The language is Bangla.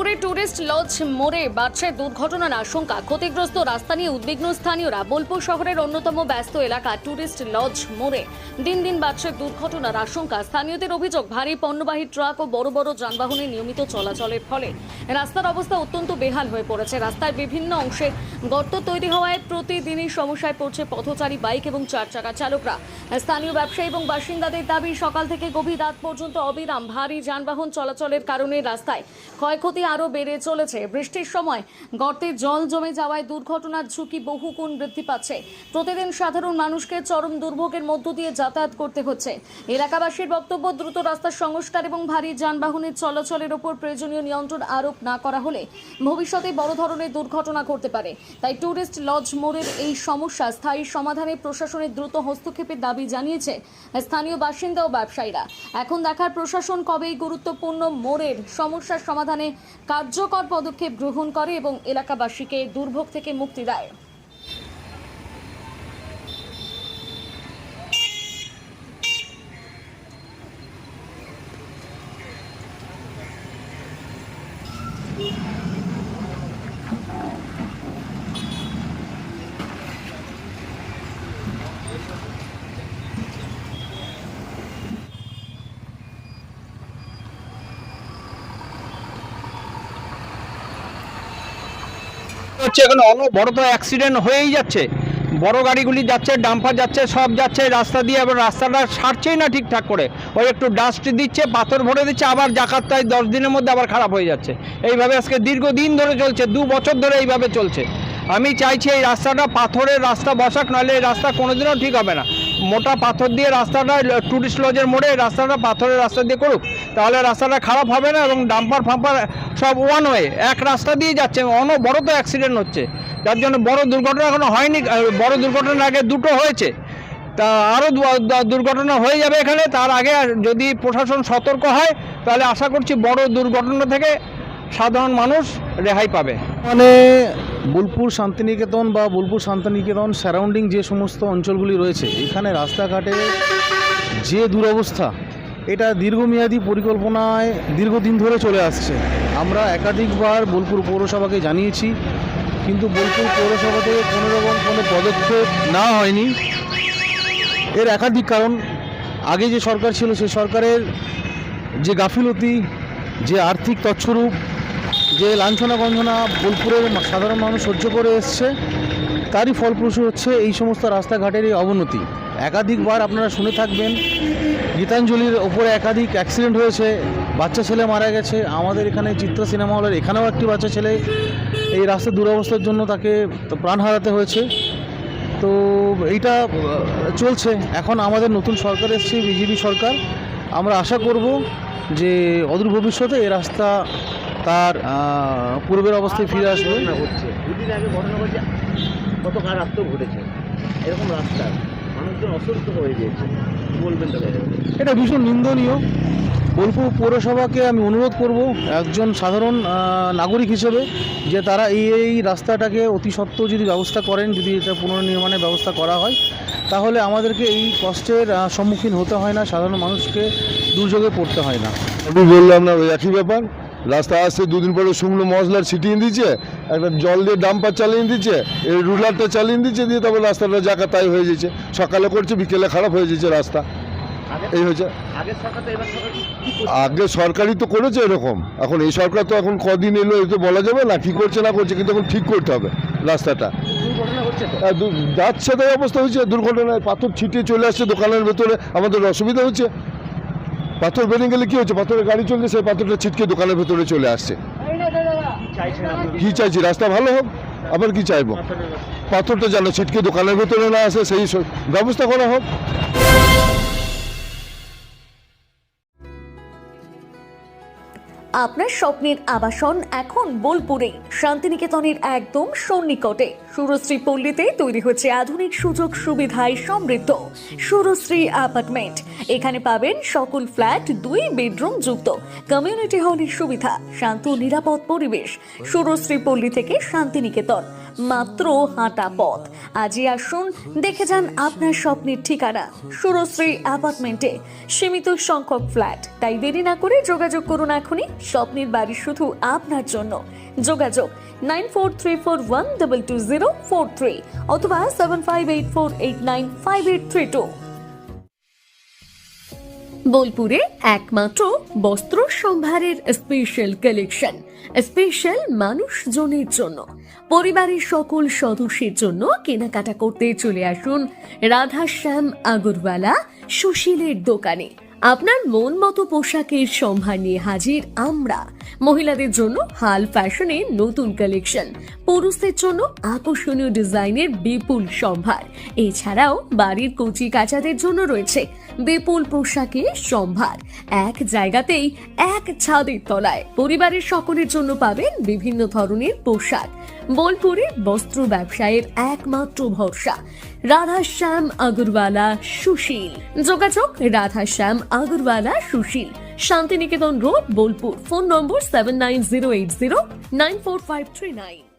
বোলপুরে টুরিস্ট লজ মোড়ে বাড়ছে দুর্ঘটনার আশঙ্কা। ক্ষতিগ্রস্ত রাস্তা নিয়ে উদ্বিগ্ন স্থানীয়রা। বোলপুর শহরের অন্যতম ব্যস্ত এলাকা টুরিস্ট লজ মোড়ে দিন দিন বাড়ছে দুর্ঘটনার আশঙ্কা। স্থানীয়দের অভিযোগ, ভারী পণ্যবাহী ট্রাক ও বড় বড় যানবাহনের নিয়মিত চলাচলের ফলে রাস্তার অবস্থা অত্যন্ত বেহাল হয়ে পড়েছে। রাস্তায় বিভিন্ন অংশে গর্ত তৈরি হওয়ায় প্রতিদিনই সমস্যায় পড়ছে পথচারী, বাইক এবং চার চাকা চালকরা। স্থানীয় ব্যবসায়ী এবং বাসিন্দাদের দাবি, সকাল থেকে গভীর রাত পর্যন্ত অবিরাম ভারী যানবাহন চলাচলের কারণে রাস্তায় ক্ষয়ক্ষতি আরও বেড়ে চলেছে। বৃষ্টির সময় গর্তে জল জমে যাওয়ায় দুর্ঘটনার ঝুঁকি বহুগুণ বৃদ্ধি পাচ্ছে। প্রতিদিন সাধারণ মানুষকে চরম দুর্ভোগের মধ্য দিয়ে যাতায়াত করতে হচ্ছে। এলাকাবাসীর বক্তব্য, দ্রুত রাস্তার সংস্কার এবং ভারী যানবাহনের চলাচলের ওপর প্রয়োজনীয় নিয়ন্ত্রণ আরোপ না করা হলে ভবিষ্যতে বড় ধরনের দুর্ঘটনা ঘটতে পারে। তাই টুরিস্ট লজ মোড়ের এই সমস্যা স্থায়ী সমাধানে প্রশাসনের দ্রুত হস্তক্ষেপের দাবি জানিয়েছে স্থানীয় বাসিন্দা ও ব্যবসায়ীরা। এখন দেখার প্রশাসন কবে এই গুরুত্বপূর্ণ মোড়ের সমস্যার সমাধানে কার্যকর পদক্ষেপ গ্রহণ করে এবং এলাকাবাসীকে দুর্ভোগ থেকে মুক্তি দেয়। হচ্ছে এখানে বড় তো অ্যাক্সিডেন্ট হয়েই যাচ্ছে। বড় গাড়িগুলি যাচ্ছে, ডাম্পার যাচ্ছে, সব যাচ্ছে রাস্তা দিয়ে, এবার রাস্তাটা সারছেই না ঠিকঠাক করে। ওই একটু ডাস্ট দিচ্ছে, পাথর ভরে দিচ্ছে, আবার জাকাতটায় 10 দিনের মধ্যে আবার খারাপ হয়ে যাচ্ছে। এইভাবে আজকে দীর্ঘদিন ধরে চলছে, 2 বছর ধরে এইভাবে চলছে। আমি চাইছি এই রাস্তাটা পাথরের রাস্তা বসাক, নাহলে এই রাস্তা কোনোদিনও ঠিক হবে না। মোটা পাথর দিয়ে রাস্তাটা, টুরিস্ট লজের মোড়ে রাস্তাটা পাথরের রাস্তা দিয়ে করুক, তাহলে রাস্তাটা খারাপ হবে না। এবং ডাম্পার ফাম্পার সব ওয়ান ওয়ে এক রাস্তা দিয়ে যাচ্ছে, বড় তো অ্যাক্সিডেন্ট হচ্ছে, যার জন্য বড় দুর্ঘটনা এখনো হয়নি। বড় দুর্ঘটনার আগে 2টো হয়েছে, তা আরও দুর্ঘটনা হয়ে যাবে এখানে। তার আগে যদি প্রশাসন সতর্ক হয়, তাহলে আশা করছি বড় দুর্ঘটনা থেকে সাধারণ মানুষ রেহাই পাবে। মানে বোলপুর শান্তিনিকেতন বা বোলপুর শান্তিনিকেতন সারাউন্ডিং যে সমস্ত অঞ্চলগুলি রয়েছে, এখানে রাস্তাঘাটে যে দুরবস্থা, এটা দীর্ঘমেয়াদী পরিকল্পনায় দীর্ঘদিন ধরে চলে আসছে। আমরা একাধিকবার বোলপুর পৌরসভাকে জানিয়েছি, কিন্তু বোলপুর পৌরসভা থেকে কোনোরকম কোনো পদক্ষেপ নেওয়া হয়নি। এর একাধিক কারণ, আগে যে সরকার ছিল সেই সরকারের যে গাফিলতি, যে আর্থিক তছরূপ, যে লাঞ্ছনা গঞ্জনা বোলপুরের সাধারণ মানুষ সহ্য করে এসছে, তারই ফলপ্রসূ হচ্ছে এই সমস্ত রাস্তাঘাটের এই অবনতি। একাধিকবার আপনারা শুনে থাকবেন, গীতাঞ্জলির ওপরে একাধিক অ্যাক্সিডেন্ট হয়েছে, বাচ্চা ছেলে মারা গেছে। আমাদের এখানে চিত্র সিনেমা হলের এখানেও একটি বাচ্চা ছেলে এই রাস্তার দুরবস্থার জন্য তাকে প্রাণ হারাতে হয়েছে। তো এইটা চলছে। এখন আমাদের নতুন সরকার এসছে, বিজেপি সরকার। আমরা আশা করব যে অদূর ভবিষ্যতে এই রাস্তা তার পূর্বের অবস্থায় ফিরে আসবে। দুদিন আগে ঘটনা ঘটেছে, গতকাল রাত্রেও ঘটেছে এরকম রাস্তায় মানুষজন অসুস্থ হয়ে গিয়েছে। কী বলবেন তাহলে? এটা ভীষণ নিন্দনীয়। বোলপুর পৌরসভাকে আমি অনুরোধ করব একজন সাধারণ নাগরিক হিসেবে, যে তারা এই রাস্তাটাকে অতি সত্ত্বর যদি ব্যবস্থা করেন, যদি এটা পুনর্নির্মাণের ব্যবস্থা করা হয়, তাহলে আমাদেরকে এই কষ্টের সম্মুখীন হতে হয় না, সাধারণ মানুষকে দুর্যোগে পড়তে হয় না। আমি বললাম না, ওই একই ব্যাপার। রাস্তা আসছে, 2 দিন পরে শুকনো মশলার ছিটিয়ে দিচ্ছে, একটা জল দিয়ে ডাম্পার চালিয়ে দিচ্ছে, এই রুলারটা চালিয়ে দিচ্ছে, দিয়ে তারপর রাস্তাটা জায়গা তাই হয়ে যাচ্ছে। সকালে করছে, বিকেলে খারাপ হয়ে যাচ্ছে রাস্তা। এই হয়েছে। আগে সরকারই তো করেছে এরকম, এখন এই সরকার তো এখন কদিন এলো, এই তো বলা যাবে না কী করছে না করছে, কিন্তু এখন ঠিক করতে হবে রাস্তাটা। যাচ্ছে তাই অবস্থা হয়েছে দুর্ঘটনায়, পাথর ছিটিয়ে চলে আসছে দোকানের ভেতরে, আমাদের অসুবিধা হচ্ছে। পাথর বেরিয়ে গেলে কী হচ্ছে, পাথরের গাড়ি চলছে, সেই পাথরটা ছিটকে দোকানের ভেতরে চলে আসছে। কি চাইছি, রাস্তা ভালো হোক, আবার কি চাইবো, পাথরটা যেন ছিটকে দোকানের ভেতরে না আসে, সেই ব্যবস্থা করা হোক। আপনার স্বপ্নের আবাসন এখন বোলপুরে শান্তিনিকেতনের একদম সন্নিকটে সুরশ্রী পল্লীতে তৈরি হচ্ছে আধুনিক সুযোগ সুবিধায় সমৃদ্ধ সুরশ্রী অ্যাপার্টমেন্ট। এখানে পাবেন সকল ফ্ল্যাট 2 বেডরুম যুক্ত, কমিউনিটি হলের সুবিধা, শান্ত নিরাপদ পরিবেশ। সুরশ্রী পল্লী থেকে শান্তিনিকেতন মাত্র হাঁটা পথ। আজই আসুন, দেখে যান আপনার স্বপ্নের ঠিকানা সুরশ্রী অ্যাপার্টমেন্টে। সীমিত সংখ্যক ফ্ল্যাট, তাই দেরি না করে যোগাযোগ করুন এখনই। স্বপ্নের বাড়ি শুধু আপনার জন্য। যোগাযোগ 9434122043 অথবা 7584895832। বোলপুরে একমাত্র বস্ত্র সম্ভারের স্পেশাল কালেকশন, স্পেশাল মানুষজনের জন্য। পরিবারের সকল সদস্যের জন্য কেনাকাটা করতে চলে আসুন রাধাশ্যাম আগরওয়ালা সুশীলের দোকানে। আপনার মন মতো পোশাকের সম্ভার নিয়ে হাজির আমরা। মহিলাদের জন্য হাল ফ্যাশনের নতুন কালেকশন, পুরুষদের জন্য আকর্ষণীয় ডিজাইনের বিপুল সম্ভার। এছাড়াও বাড়ির কচি কাচাদের জন্য রয়েছে বিপুল পোশাকের সম্ভার। এক জায়গাতেই, এক ছাদের তলায় পরিবারের সকলের জন্য পাবেন বিভিন্ন ধরনের পোশাক। বোলপুরের বস্ত্র ব্যবসায়ের একমাত্র ভরসা রাধাশ্যাম আগরওয়ালা সুশীল। যোগাযোগ Radhashyam Agarwala Sushil, Santiniketan road, Bolpur. Phone number 7908094539।